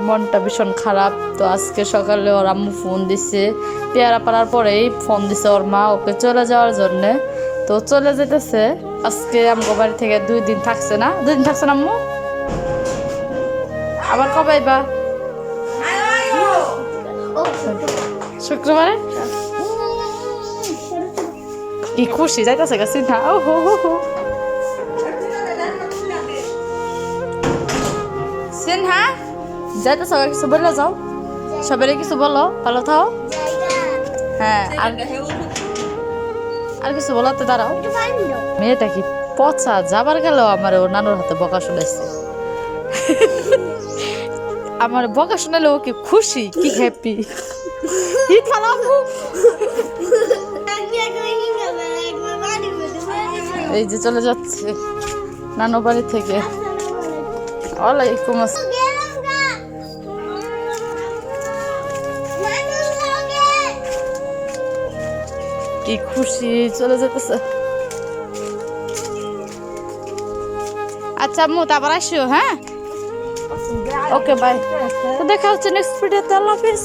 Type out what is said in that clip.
মনটা ভীষণ খারাপ। তো আজকে সকালে ওর আম্মু ফোন দিছে, পেয়ারা পাড়ার পরেই ফোন দিছে ওর মা ওকে চলে যাওয়ার জন্যে। তো চলে যেতেছে আজকে আমগো বাড়ি থেকে 2 দিন থাকছে না, 2 দিন থাকছে না আম্মু? আবার কবে আইবা? শুক্রবারে। কি খুশি যাইতেছে গেছি না। ও হো হো হো সিনহা যাইতেছ, কিছু বললে যাও, সবাই কিছু বলো, ভালো থাও। হ্যাঁ আর কিছু বলাতে দাঁড়াও। মেয়েটা কি পচা, যাবার গেলেও আমার ওর নানুর হাতে বকা শুনেছে। আমার বকা শুনালে ও কি খুশি, কি হ্যাপি। এই যে চলে যাচ্ছে নানু বাড়ি থেকে। ওয়ালাইকুম আসসালাম। কি খুশি, চলে যেতেছে। আচ্ছা আম্মু আবার আসিও। হ্যাঁ ওকে বাই। তো দেখা হচ্ছে নেক্সট ভিডিওতে। আল্লাহ হাফিজ।